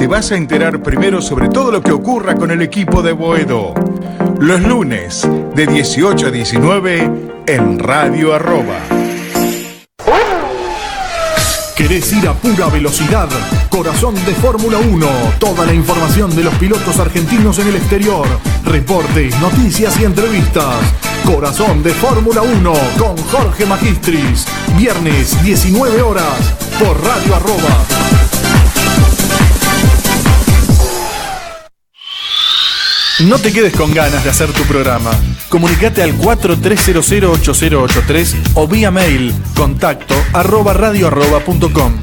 te vas a enterar primero sobre todo lo que ocurra con el equipo de Boedo. Los lunes, de 18 a 19, en Radio Arroba. ¿Querés ir a pura velocidad? Corazón de Fórmula 1. Toda la información de los pilotos argentinos en el exterior. Reportes, noticias y entrevistas. Corazón de Fórmula 1 con Jorge Magistris. Viernes, 19 horas, por Radio Arroba. No te quedes con ganas de hacer tu programa. Comunicate al 43008083 o vía mail contacto@radioarroba.com.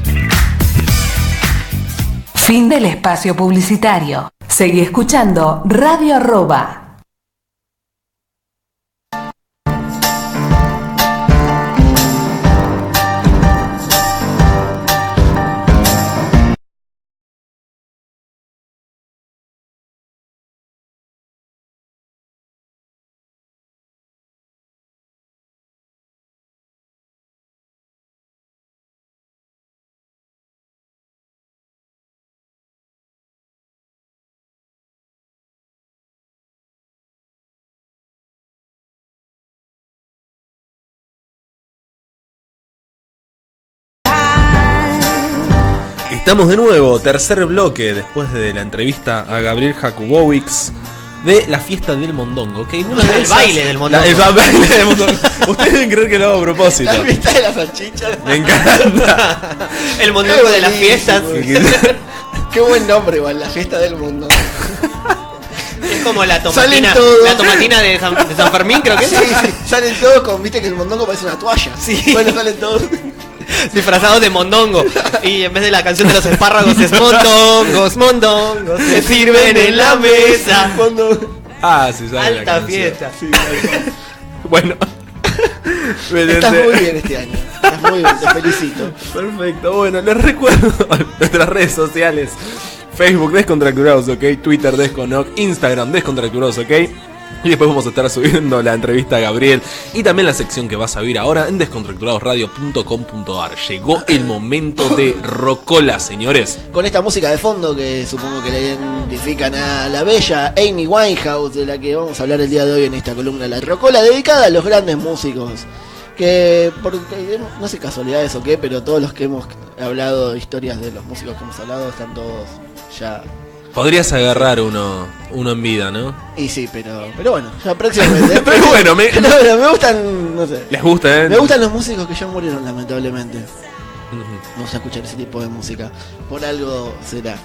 Fin del espacio publicitario. Seguí escuchando Radio Arroba. Estamos de nuevo, tercer bloque, después de la entrevista a Gabriel Jakubowicz de la fiesta del mondongo. Que no, el baile del mondongo. El baile del mondongo. Ustedes deben creer que lo hago a propósito. La fiesta de las salchichas. Me encanta. El mondongo de las fiestas. Qué buen nombre igual, la fiesta del mondongo. Es como la tomatina de San Fermín, creo que es. Sí, salen todos con, viste que el mondongo parece una toalla. Sí. Bueno, salen todos disfrazados de mondongo. Y en vez de la canción de los espárragos es mondongos, mondongos se sirven en la mesa. Ah, sí, sale alta fiesta. Sí, bueno. Estás muy bien este año. Estás muy bien, te felicito. Perfecto, bueno, les recuerdo nuestras redes sociales. Facebook Descontracturados, ok. Twitter Desconoc, Instagram Descontracturados, ok. Y después vamos a estar subiendo la entrevista a Gabriel y también la sección que vas a ver ahora en descontracturadosradio.com.ar. Llegó el momento de Rocola, señores. Con esta música de fondo que supongo que le identifican a la bella Amy Winehouse, de la que vamos a hablar el día de hoy en esta columna La Rocola, dedicada a los grandes músicos. Que, no sé casualidades o qué, pero todos los que hemos hablado, historias de los músicos que hemos hablado, están todos ya... Podrías agarrar uno en vida, ¿no? Y sí, pero bueno, ya próximamente. Pero bueno, me gustan, no sé. Les gusta, ¿eh? Me gustan los músicos que ya murieron, lamentablemente. Vamos a escuchar ese tipo de música. Por algo será.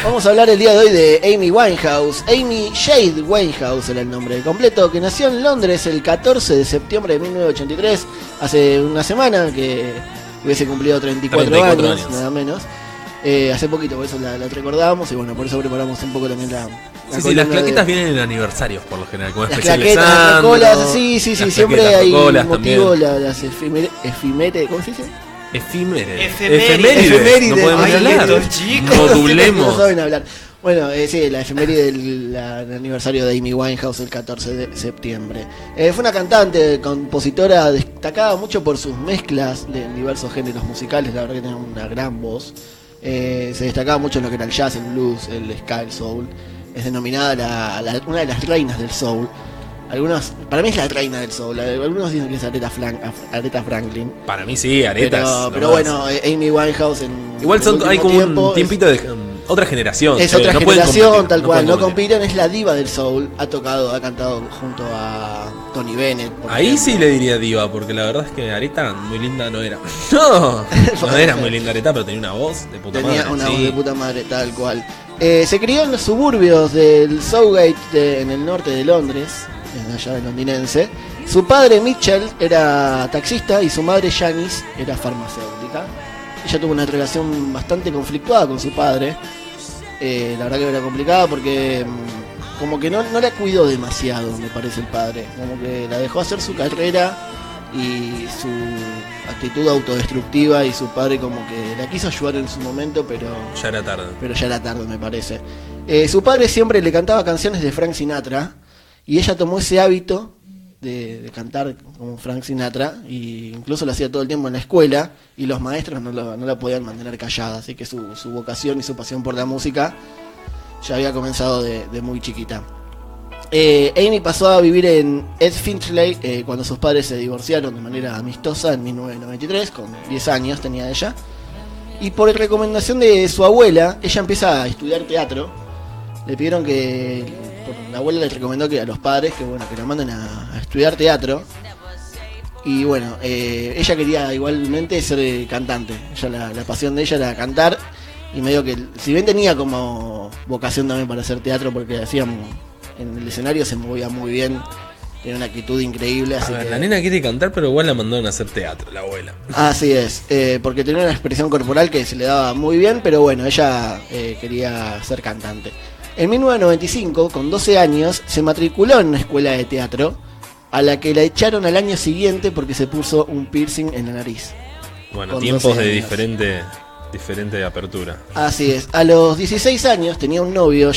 Vamos a hablar el día de hoy de Amy Winehouse. Amy Jade Winehouse era el nombre completo, que nació en Londres el 14 de septiembre de 1983. Hace una semana que hubiese cumplido 34 años, nada menos. Hace poquito, por eso la recordamos y bueno, por eso preparamos un poco también la sí, las claquetas vienen en aniversarios por lo general, como las claquetas, las colas, sí, siempre hay motivo, las efimérides, ¿cómo se dice? Efemérides. No podemos hablar. Modulemos. No saben hablar. Bueno, sí, la efeméride del aniversario de Amy Winehouse el 14 de septiembre. Fue una cantante, compositora destacada mucho por sus mezclas de diversos géneros musicales, la verdad que tenía una gran voz. Se destacaba mucho en lo que era el jazz, el blues, el ska, el soul. Es denominada una de las reinas del soul. Para mí es la reina del soul. Algunos dicen que es Aretha Franklin. Para mí sí, Aretha. Pero bueno, Amy Winehouse igual hay como un tiempito de otra generación. Es otra generación, tal cual. No compiten, es la diva del soul. Ha cantado junto a Tony Bennett. Ahí sí le diría diva, porque la verdad es que Aretha muy linda no era. No era muy linda Aretha, pero tenía una voz de puta madre. Tenía una voz de puta madre, tal cual. Se crió en los suburbios del Southgate, en el norte de Londres, allá de londinense. Su padre Mitchell era taxista y su madre Janice era farmacéutica. Ella tuvo una relación bastante conflictuada con su padre. La verdad que era complicada porque como que no la cuidó demasiado, me parece, el padre. Como que la dejó hacer su carrera y su actitud autodestructiva, y su padre como que la quiso ayudar en su momento, pero ya era tarde, me parece. Su padre siempre le cantaba canciones de Frank Sinatra y ella tomó ese hábito de cantar como Frank Sinatra, y incluso lo hacía todo el tiempo en la escuela, y los maestros no la podían mantener callada, así que su vocación y su pasión por la música ya había comenzado de muy chiquita. Amy pasó a vivir en Ed Finchley cuando sus padres se divorciaron de manera amistosa en 1993, con 10 años tenía ella. Y por recomendación de su abuela, ella empieza a estudiar teatro. Le pidieron la abuela le recomendó que a los padres que la manden a estudiar teatro. Y bueno, ella quería igualmente ser cantante. La pasión de ella era cantar. Y medio que, si bien tenía como vocación también para hacer teatro, porque en el escenario se movía muy bien, tenía una actitud increíble. Así la nena quiere cantar, pero igual la mandaron a hacer teatro, la abuela. Así es, porque tenía una expresión corporal que se le daba muy bien, pero bueno, ella quería ser cantante. En 1995, con 12 años, se matriculó en una escuela de teatro, a la que la echaron al año siguiente porque se puso un piercing en la nariz. Bueno, Con tiempos 12 de años. diferente apertura. Así es. A los 16 años tenía un novio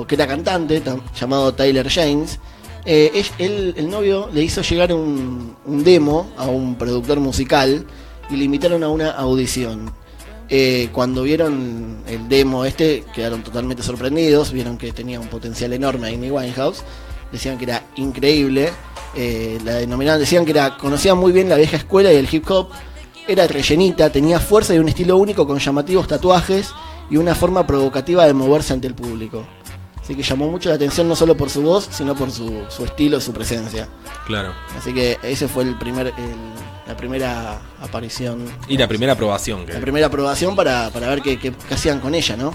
que era cantante, llamado Tyler James. El novio le hizo llegar un demo a un productor musical y le invitaron a una audición. Cuando vieron el demo quedaron totalmente sorprendidos, vieron que tenía un potencial enorme a Amy Winehouse, decían que era increíble, la denominaban, decían que conocía muy bien la vieja escuela y el hip hop. Era rellenita, tenía fuerza y un estilo único con llamativos tatuajes y una forma provocativa de moverse ante el público. Así que llamó mucho la atención no solo por su voz, sino por su estilo, su presencia. Claro. Así que ese fue la primera aparición. Y la primera aprobación. La primera aprobación para ver qué hacían con ella, ¿no?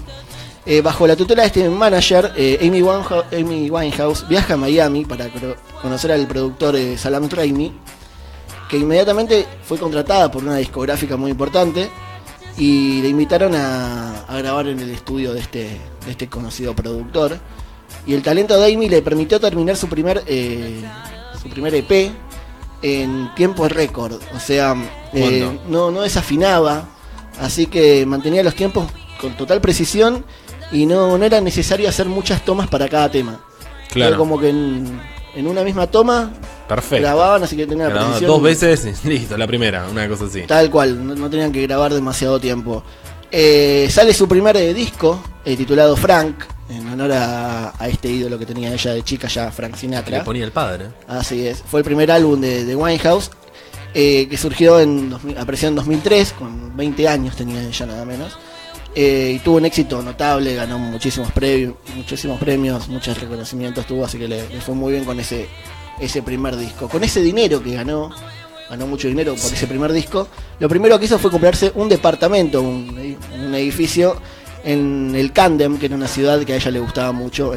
Bajo la tutela de este manager, Amy Winehouse viaja a Miami para conocer al productor Salaam Remi, que inmediatamente fue contratada por una discográfica muy importante y le invitaron a grabar en el estudio de este conocido productor. Y el talento de Amy le permitió terminar su primer EP en tiempo récord. O sea, no desafinaba, así que mantenía los tiempos con total precisión y no era necesario hacer muchas tomas para cada tema. Claro. Era como que en una misma toma perfecto. Grababan, así que tenían la precisión. 2 veces y listo, la primera, una cosa así. Tal cual, no tenían que grabar demasiado tiempo. Sale su primer disco, titulado Frank, en honor a este ídolo que tenía ella de chica, ya Frank Sinatra. Le ponía el padre. Así es, fue el primer álbum de Winehouse, que surgió apareció en 2003, con 20 años tenía ella nada menos. Y tuvo un éxito notable, ganó muchísimos premios, muchos reconocimientos tuvo, así que le fue muy bien con ese primer disco. Con ese dinero que ganó mucho dinero por ese primer disco, lo primero que hizo fue comprarse un departamento, un edificio en el Camden, que era una ciudad que a ella le gustaba mucho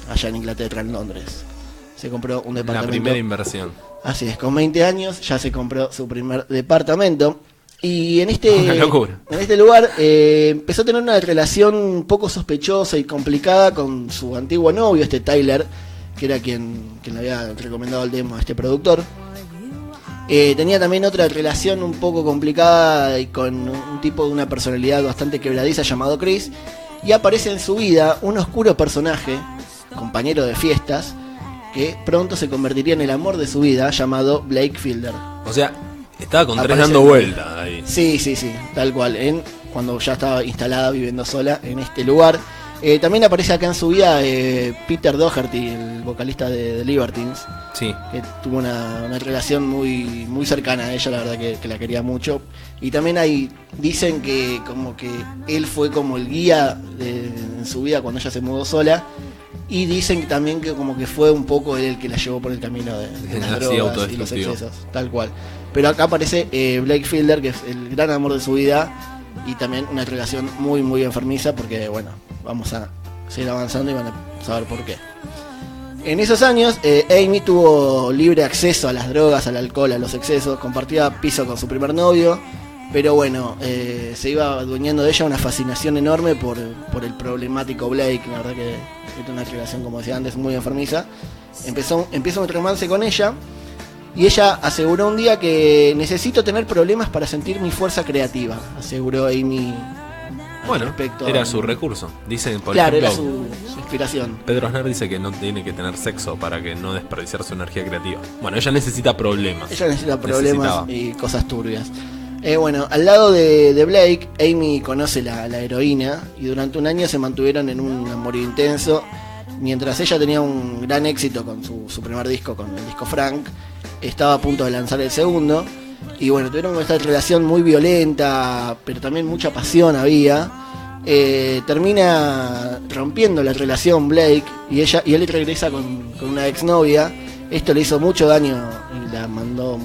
allá en Inglaterra, en Londres. Se compró un departamento. La primera inversión. Así es, con 20 años ya se compró su primer departamento. Y en Una locura. en este lugar empezó a tener una relación un poco sospechosa y complicada con su antiguo novio, Tyler, que era quien le había recomendado el demo a este productor. Tenía también otra relación un poco complicada y con un tipo de una personalidad bastante quebradiza llamado Chris. Y aparece en su vida un oscuro personaje, compañero de fiestas, que pronto se convertiría en el amor de su vida, llamado Blake Fielder. O sea, estaba con 3 dando vuelta ahí. Sí, tal cual, cuando ya estaba instalada viviendo sola en este lugar. También aparece acá en su vida Peter Doherty, el vocalista de The Libertines. Sí. Que tuvo una relación muy, muy cercana a ella, la verdad que la quería mucho. Y también dicen que como que él fue como el guía en su vida cuando ella se mudó sola. Y dicen también que como que fue un poco él el que la llevó por el camino de las drogas y los excesos, tal cual. Pero acá aparece Blake Fielder, que es el gran amor de su vida. Y también una relación muy, muy enfermiza, porque bueno, vamos a seguir avanzando y van a saber por qué. En esos años, Amy tuvo libre acceso a las drogas, al alcohol, a los excesos, compartía piso con su primer novio, pero bueno, se iba adueñando de ella una fascinación enorme por el problemático Blake. La verdad que es una relación, como decía antes, muy enfermiza. Empieza un romance con ella, y ella aseguró un día que necesito tener problemas para sentir mi fuerza creativa, aseguró Amy Bueno, respecto era a- su recurso. Dicen, por Claro, ejemplo, era su inspiración. Pedro Aznar dice que no tiene que tener sexo para que no desperdiciar su energía creativa. Bueno, ella necesita problemas. Ella necesita problemas Necesitaba. y cosas turbias. Bueno, al lado de Blake, Amy conoce la heroína y durante un año se mantuvieron en un amorío intenso. Mientras ella tenía un gran éxito con su primer disco, con el disco Frank, estaba a punto de lanzar el segundo. Y bueno, tuvieron esta relación muy violenta, pero también mucha pasión había. Termina rompiendo la relación Blake y él regresa con una exnovia. Esto le hizo mucho daño y la mandó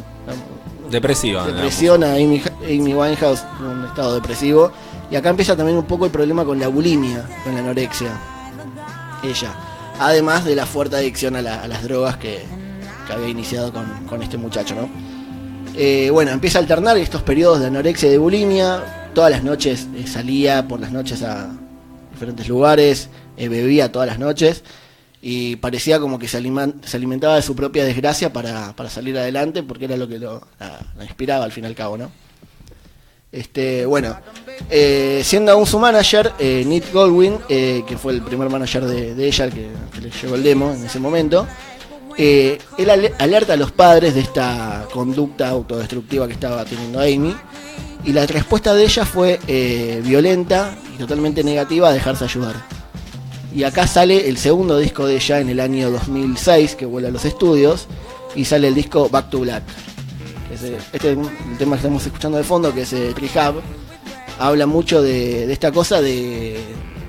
Depresiva. depresión a Amy Winehouse en un estado depresivo. Y acá empieza también un poco el problema con la bulimia, con la anorexia. Ella. Además de la fuerte adicción a las drogas que había iniciado con este muchacho, ¿no? Bueno, empieza a alternar estos periodos de anorexia y de bulimia. Todas las noches salía por las noches a diferentes lugares, bebía todas las noches. Y parecía como que se alimentaba de su propia desgracia para salir adelante, porque era lo que la inspiraba al fin y al cabo, ¿no? Bueno, siendo aún su manager, Nick Goldwyn, que fue el primer manager de ella, el que le llegó el demo en ese momento, él alerta a los padres de esta conducta autodestructiva que estaba teniendo Amy, y la respuesta de ella fue violenta y totalmente negativa a dejarse ayudar. Y acá sale el segundo disco de ella en el año 2006, que vuelve a los estudios, y sale el disco Back to Black. Este es el tema que estamos escuchando de fondo, que es Rehab. Habla mucho de esta cosa de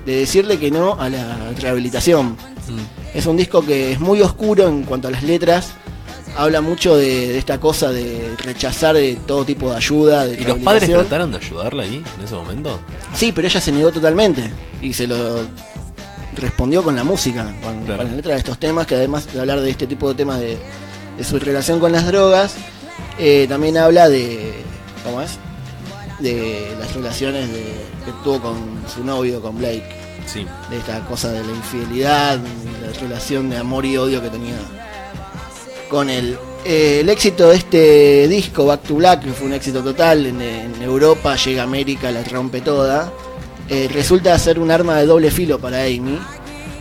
decirle que no a la rehabilitación. Es un disco que es muy oscuro en cuanto a las letras. Habla mucho de esta cosa de rechazar todo tipo de ayuda, de ¿Y los padres rehabilitación. trataron de ayudarla ahí, en ese momento? Sí, pero ella se negó totalmente y se lo respondió con la música, con Claro. la letra de estos temas, que además de hablar de este tipo de temas de su relación con las drogas, también habla de, ¿cómo es? De las relaciones que tuvo con su novio, con Blake, Sí. de esta cosa de la infidelidad, de la relación de amor y odio que tenía con él. El éxito de este disco, Back to Black, que fue un éxito total en Europa, llega a América, la rompe toda, resulta ser un arma de doble filo para Amy,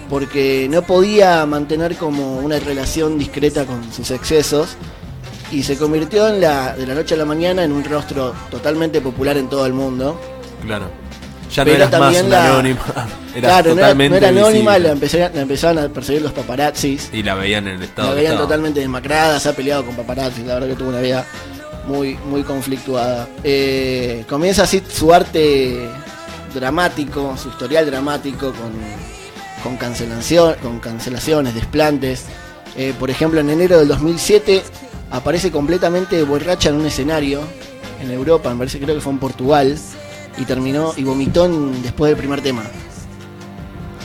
porque no podía mantener como una relación discreta con sus excesos, y se convirtió de la noche a la mañana en un rostro totalmente popular en todo el mundo. Claro. Ya no Pero eras más también una la- anónima. Eras Claro, no totalmente era anónima, visible. la empezaban a perseguir los paparazzis. Y la veían en el estado La que veían estaba. totalmente demacrada, se ha peleado con paparazzi, la verdad que tuvo una vida muy, muy conflictuada. Comienza así su arte dramático, su historial dramático con cancelaciones, desplantes. Por ejemplo, en enero del 2007 aparece completamente borracha en un escenario en Europa, me parece, creo que fue en Portugal, y terminó y vomitó después del primer tema.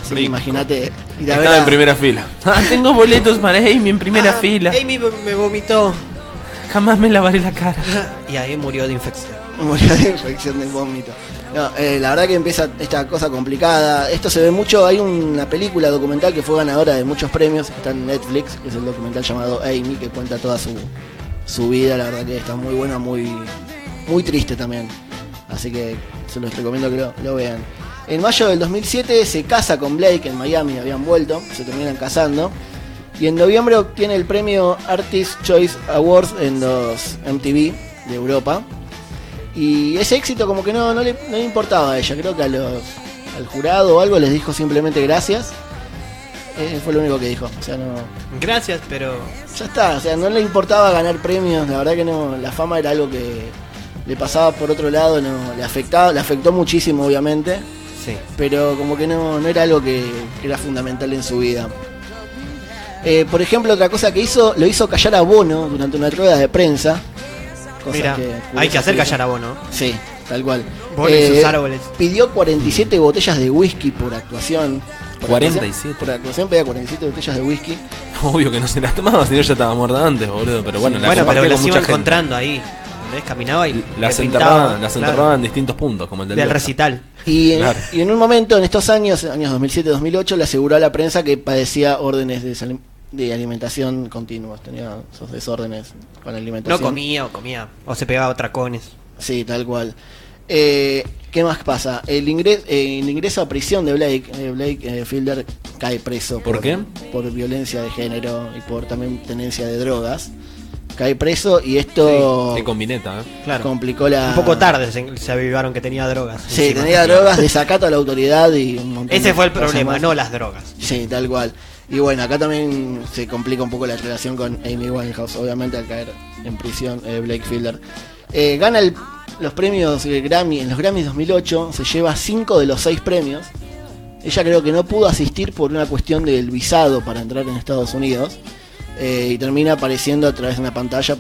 Así que Rico. imagínate. Y la Estaba verdad, en primera fila. Tengo boletos para Amy en primera fila. Amy me vomitó. Jamás me lavaré la cara. Y ahí murió de infección. murió de infección del vómito. No, la verdad que empieza esta cosa complicada. Esto se ve mucho. Hay una película documental que fue ganadora de muchos premios, que está en Netflix, que es el documental llamado Amy, que cuenta toda su vida. La verdad que está muy buena, muy triste también. Así que se los recomiendo que lo vean. En mayo del 2007 se casa con Blake en Miami, habían vuelto, se terminan casando. Y en noviembre obtiene el premio Artist Choice Awards en los MTV de Europa. Y ese éxito como que no le importaba a ella. Creo que al jurado o algo les dijo simplemente gracias. Fue lo único que dijo. O sea, no, Gracias, pero ya está. O sea, no le importaba ganar premios. La verdad que no. La fama era algo que le pasaba por otro lado. No, le afectó muchísimo, obviamente. sí. Pero como que no era algo que era fundamental en su vida. Por ejemplo, otra cosa que lo hizo callar a Bono durante una rueda de prensa. Cosa Mira, que, hay que hacer callar a Bono. Sí, tal cual. Bono y sus árboles. Pidió 47 botellas de whisky por actuación. 47. Por actuación pedía 47 botellas de whisky. Obvio que no se las tomaba, si no ya estaba muerta antes, boludo. Pero bueno, Sí. la Bueno, pero compartía las con iba mucha gente. encontrando ahí. ¿Entendés? Caminaba y Las le enterraban pintaba, en distintos puntos, como el del del Delta. recital. Y Claro. en un momento, en estos años 2007-2008, le aseguró a la prensa que padecía órdenes de alimentación continuos. Tenía esos desórdenes con la No alimentación. comía o se pegaba tracones. Sí, tal cual. ¿Qué más pasa? El ingreso a prisión de Blake Fielder cae preso. ¿Por qué? Por violencia de género y por también tenencia de drogas. Cae preso y esto Sí, combineta, ¿eh? Claro. complicó la... Un poco tarde se avivaron que tenía drogas. Sí, encima. tenía drogas, desacato a la autoridad y un montón Ese de fue el cosas problema, más. no las drogas. Sí, tal cual. Y bueno, acá también se complica un poco la relación con Amy Winehouse, obviamente al caer en prisión Blake Fielder. Gana los premios Grammy, en los Grammys 2008, se lleva 5 de los 6 premios. Ella creo que no pudo asistir por una cuestión del visado para entrar en Estados Unidos. Y termina apareciendo a través de una pantalla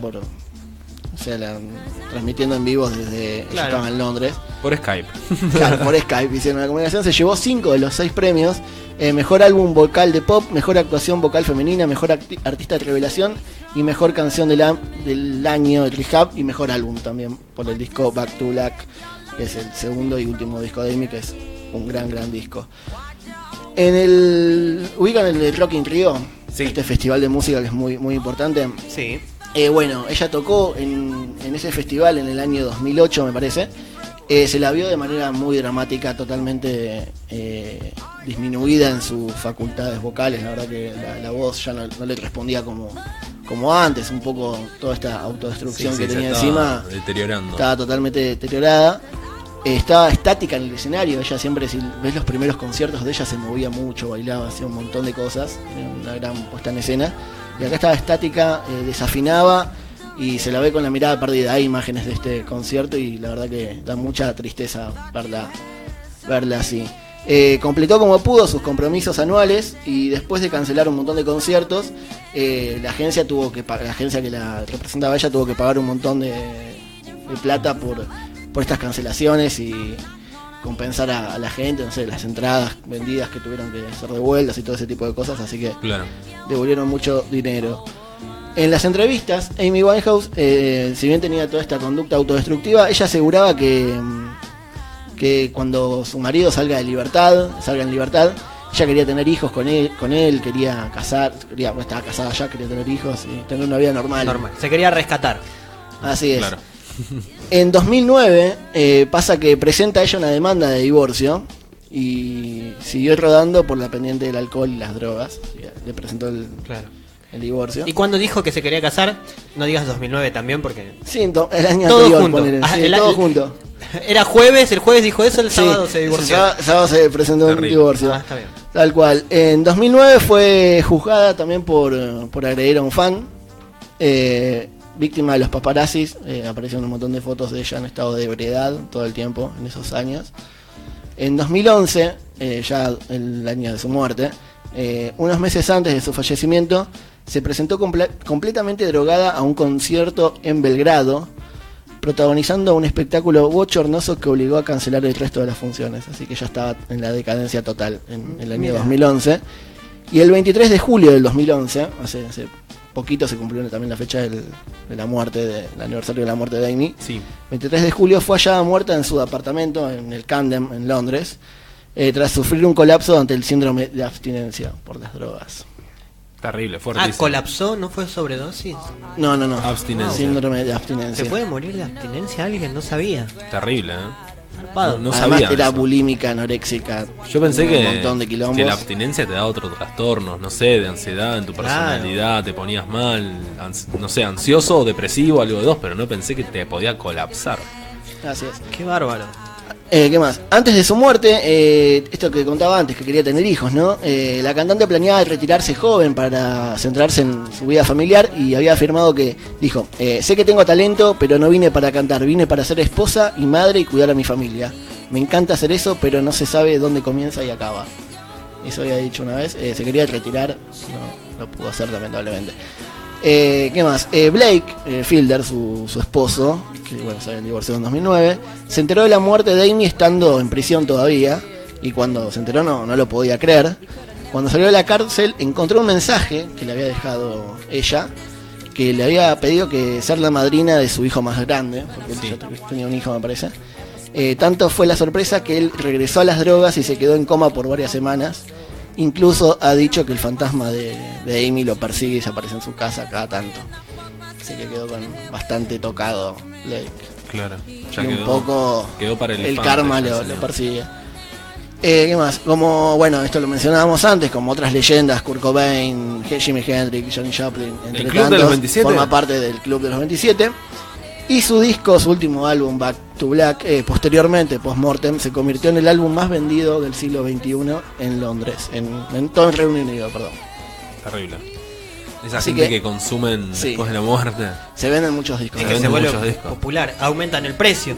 transmitiendo en vivo desde ella Claro. estaba en Londres. Por Skype. Claro, por Skype hicieron una comunicación. Se llevó 5 de los 6 premios. Mejor álbum vocal de pop, mejor actuación vocal femenina, mejor artista de revelación y mejor canción del año de Rehab y mejor álbum también por el disco Back to Black, que es el segundo y último disco de Amy, que es un gran disco. Ubican el Rock in Rio, Sí. este festival de música que es muy importante. Sí. Bueno, ella tocó en ese festival en el año 2008, me parece. Se la vio de manera muy dramática, totalmente disminuida en sus facultades vocales. La verdad que la voz ya no le respondía como antes, un poco toda esta autodestrucción que se tenía estaba encima. deteriorando. Estaba totalmente deteriorada. Estaba estática en el escenario. Ella siempre, si ves los primeros conciertos de ella, se movía mucho, bailaba, hacía un montón de cosas. Era una gran puesta en escena. Y acá estaba estática, desafinaba y se la ve con la mirada perdida. Hay imágenes de este concierto y la verdad que da mucha tristeza verla así. Completó como pudo sus compromisos anuales y después de cancelar un montón de conciertos, la agencia que la representaba a ella tuvo que pagar un montón de plata por estas cancelaciones y compensar a la gente, no sé, las entradas vendidas que tuvieron que ser devueltas y todo ese tipo de cosas, así que Claro. devolvieron mucho dinero. En las entrevistas, Amy Winehouse, si bien tenía toda esta conducta autodestructiva, ella aseguraba que cuando su marido salga en libertad, ella quería tener hijos con él, quería estaba casada ya, quería tener hijos y tener una vida normal. Normal. Se quería rescatar. Así es. Claro. En 2009 pasa que presenta ella una demanda de divorcio y siguió rodando por la pendiente del alcohol y las drogas. Le presentó el divorcio. Y cuando dijo que se quería casar, no digas 2009 también porque... Sí, el año Todo anterior, junto. ponele. Sí, El todo junto. Era jueves, el jueves dijo eso, el Sí, sábado se divorció. sábado se presentó un Terrible. divorcio. Está bien. Tal cual. En 2009 fue juzgada también por agredir a un fan. Víctima de los paparazzis. Aparecieron un montón de fotos de ella en estado de ebriedad todo el tiempo en esos años. En 2011, ya el año de su muerte, unos meses antes de su fallecimiento, se presentó completamente drogada a un concierto en Belgrado, protagonizando un espectáculo bochornoso que obligó a cancelar el resto de las funciones. Así que ya estaba en la decadencia total en el año 2011. Y el 23 de julio del 2011, hace poquito se cumplió también la fecha de la muerte, del aniversario de la muerte de Amy. Sí. 23 de julio fue hallada muerta en su apartamento en el Camden, en Londres, tras sufrir un colapso ante el síndrome de abstinencia por las drogas. Terrible, fuertísimo. ¿Colapsó? ¿No fue sobredosis? No. Abstinencia. Síndrome de abstinencia. ¿Se puede morir de abstinencia alguien? No sabía. Terrible, ¿eh? Zarpado. No Además sabía era eso. bulímica, anoréxica. Yo pensé un que montón de quilombos. la abstinencia te da otros trastornos, no sé, de ansiedad en tu personalidad, te ponías mal, no sé, ansioso o depresivo, algo de dos, pero no pensé que te podía colapsar. Así es. Qué bárbaro. ¿Qué más? Antes de su muerte, esto que contaba antes, que quería tener hijos, ¿no? La cantante planeaba retirarse joven para centrarse en su vida familiar y había afirmado que, dijo, sé que tengo talento, pero no vine para cantar, vine para ser esposa y madre y cuidar a mi familia. Me encanta hacer eso, pero no se sabe dónde comienza y acaba. Eso había dicho una vez. Se quería retirar, no pudo hacer lamentablemente. ¿Qué más? Blake Fielder, su esposo, que bueno, se había divorciado en 2009, se enteró de la muerte de Amy estando en prisión todavía, y cuando se enteró no lo podía creer. Cuando salió de la cárcel encontró un mensaje que le había dejado ella, que le había pedido que ser la madrina de su hijo más grande, porque él ya tenía un hijo, me parece. Tanto fue la sorpresa que él regresó a las drogas y se quedó en coma por varias semanas. Incluso ha dicho que el fantasma de Amy lo persigue y se aparece en su casa cada tanto. Así que quedó bastante tocado Blake. Claro. Y un poco quedó para el elefante, karma ya, lo señor. persigue. ¿Qué más? Como, bueno, esto lo mencionábamos antes, como otras leyendas, Kurt Cobain, Jimi Hendrix, Johnny Joplin, entre Club de tantos, los 27? forma parte del Club de los 27. Y su disco, su último álbum, Back to Black, posteriormente, post-mortem, se convirtió en el álbum más vendido del siglo XXI en Londres, en todo el Reino Unido, perdón. Terrible. Esa Así gente que- que consumen sí. después de la muerte. Se venden muchos discos. Es Se que se venden vuelve muchos discos. popular, aumentan el precio.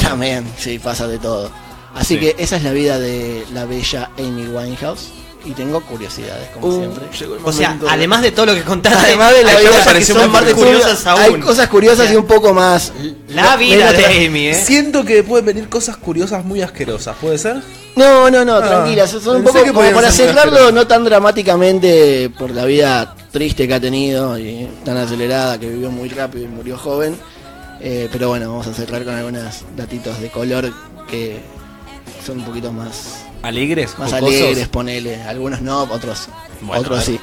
También, sí, pasa de todo. Así Sí. que esa es la vida de la bella Amy Winehouse. Y tengo curiosidades, como siempre. O sea, además de todo lo que contaste, Además de la hay vida cosas que pareció son muy más curiosas hay aún. cosas curiosas O sea, y un poco más. La vida menos de Amy, Siento que pueden venir cosas curiosas muy asquerosas, ¿puede ser? No, tranquilas. Son un pensé poco que como podían para ser muy cerrarlo, asquerosas. no tan dramáticamente por la vida triste que ha tenido y tan acelerada, que vivió muy rápido y murió joven. Pero bueno, vamos a cerrar con algunos datitos de color que son un poquito más ¿Alegres? más jocosos? alegres, ponele. Algunos no, otros Bueno, otros a ver. sí.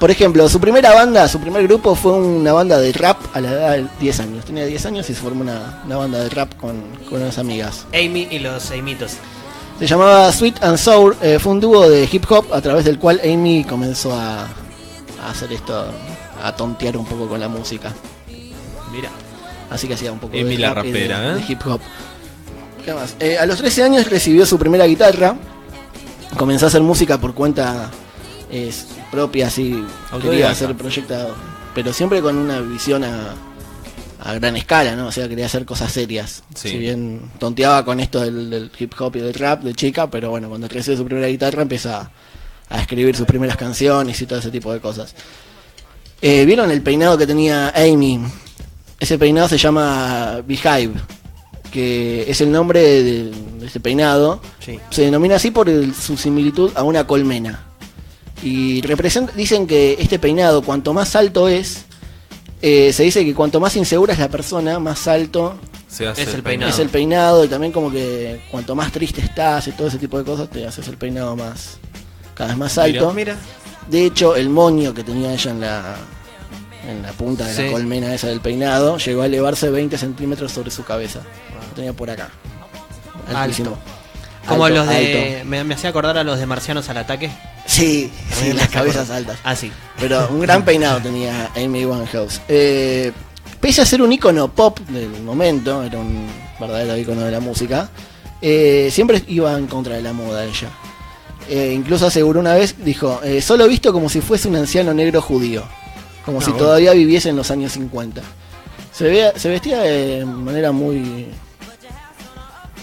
Por ejemplo, su primera banda, su primer grupo fue una banda de rap a la edad de 10 años. Tenía 10 años y se formó una banda de rap con unas amigas. Amy y los Amitos. Se llamaba Sweet and Sour, fue un dúo de hip hop a través del cual Amy comenzó a hacer esto, a tontear un poco con la música. Mira. Así que hacía un poco Amy de la rap y rapera, de hip hop. ¿Qué más? A los 13 años recibió su primera guitarra, comenzó a hacer música por cuenta propia, así, quería Autodidacta. hacer proyectado, pero siempre con una visión a gran escala, ¿no? O sea, quería hacer cosas serias. Sí. Si bien tonteaba con esto del hip hop y del rap de chica, pero bueno, cuando recibe su primera guitarra empieza a escribir sus primeras canciones y todo ese tipo de cosas. ¿Vieron el peinado que tenía Amy? Ese peinado se llama Beehive, que es el nombre de ese peinado. Sí. Se denomina así por su similitud a una colmena. Y dicen que este peinado, cuanto más alto es, se dice que cuanto más insegura es la persona, más alto Se hace Es el peinado. es el peinado. Y también como que cuanto más triste estás y todo ese tipo de cosas, te haces el peinado cada vez más alto. Mira. De hecho, el moño que tenía ella en la punta de Sí. la colmena esa del peinado llegó a elevarse 20 centímetros sobre su cabeza. Lo tenía por acá. Altísimo. Como Alto, los de. alto. Me hacía acordar a los de Marcianos al ataque. Sí, A mí sí, me las hace cabezas acordar. altas. Ah, sí. Pero un gran peinado tenía Amy Winehouse. Pese a ser un ícono pop del momento, era un verdadero ícono de la música, siempre iba en contra de la moda ella. Incluso aseguró una vez, dijo, solo visto como si fuese un anciano negro judío, como si todavía viviese en los años 50. Se vestía de manera muy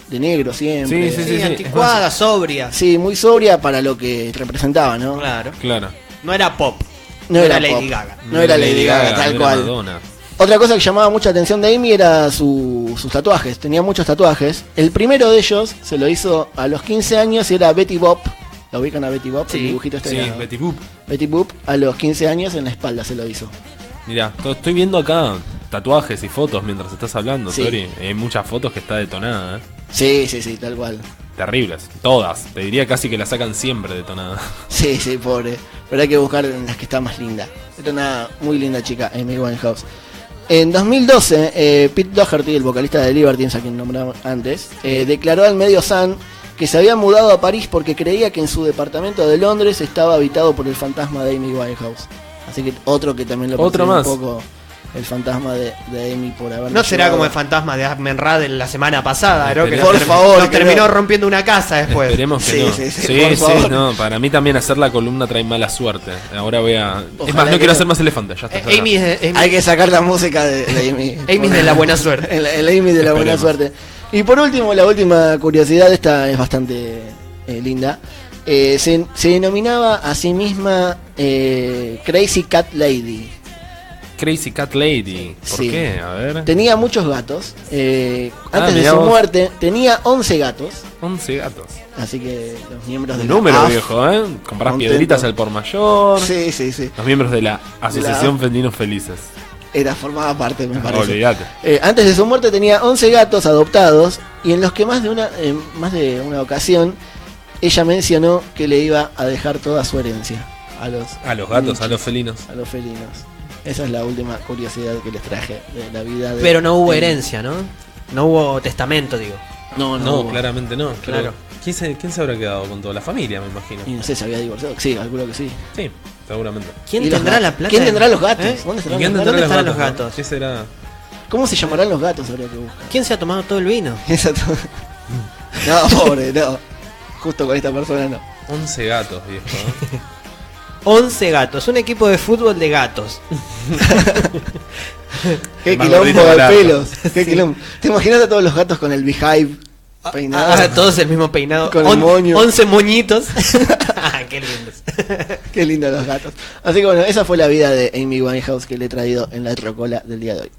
de negro siempre. Sí, Sí, anticuada, sobria. Sí, muy sobria para lo que representaba, ¿no? Claro. Claro. No era pop. No era Lady pop. Gaga. No era Lady Gaga, tal no era cual. Madonna. Otra cosa que llamaba mucha atención de Amy era sus tatuajes. Tenía muchos tatuajes. El primero de ellos se lo hizo a los 15 años y era Betty Boop. ¿La ubican a Betty Boop? Sí. El dibujito este Sí, era- Betty Boop. Betty Boop a los 15 años en la espalda se lo hizo. Mirá, estoy viendo acá tatuajes y fotos mientras estás hablando, Sí. Tori. Hay muchas fotos que está detonada, Sí, tal cual. Terribles. Todas. Te diría casi que la sacan siempre detonada. Sí, pobre. Pero hay que buscar en las que está más linda. Era una muy linda chica, Amy Winehouse. En 2012, Pete Doherty, el vocalista de Libertines, a quien nombramos antes, declaró al medio Sun que se había mudado a París porque creía que en su departamento de Londres estaba habitado por el fantasma de Amy Winehouse. Así que otro que también lo Otro persigue más. un poco el fantasma de Amy por haber. No será como el fantasma de Ahmed Rad de la semana pasada, ¿no? Que Por nos favor, nos que terminó no. rompiendo una casa después. Esperemos que Sí, no. sí, por favor. no. Para mí también hacer la columna trae mala suerte. Ahora voy a. Es Ojalá más, no que quiero no. hacer más elefante. Ya está. Amy es Hay que sacar la música de Amy. Amy de la buena suerte. El Amy de la buena Esperemos. suerte. Y por último, la última curiosidad, esta es bastante linda. Se denominaba a sí misma Crazy Cat Lady. Crazy Cat Lady. ¿Por Sí. qué? A ver. Tenía muchos gatos. Antes de mirá su vos. muerte tenía 11 gatos. 11 gatos. Así que los miembros de Un la número AF viejo, ¿eh? Comprás Contento. piedritas al por mayor. Sí. Los miembros de la Asociación Felinos Felices. Formaba parte, me parece. Olvídate. Antes de su muerte tenía 11 gatos adoptados y en los que más de una ocasión ella mencionó que le iba a dejar toda su herencia a los gatos, a los felinos. a los felinos. Esa es la última curiosidad que les traje de la vida de Pero no hubo Amy. herencia, ¿no? No hubo testamento, digo. No, claramente no. Pero Claro. ¿quién se habrá quedado con toda la familia, me imagino? Y no sé, se había divorciado. Sí, calculo que sí. Sí, seguramente. ¿Quién ¿Y los tendrá la gatos? plata? ¿Quién tendrá los gatos? ¿Eh? ¿Dónde ¿Y estarán quién los tendrá gatos? ¿Dónde los estarán gatos? los gatos? ¿Qué será? ¿Cómo se llamarán los gatos? Habría que buscar. ¿Quién se ha tomado todo el vino? Exacto. No, pobre, no. Justo con esta persona no. 11 gatos, viejo. ¿no? 11 gatos, un equipo de fútbol de gatos. Qué Más quilombo gordito, de barato. pelos. Qué quilombo. ¿Te imaginas a todos los gatos con el beehive peinado? Ah, todos el mismo peinado. Con el moño. 11 moñitos. Qué lindos. Qué lindos los gatos. Así que bueno, esa fue la vida de Amy Winehouse que le he traído en la rocola del día de hoy.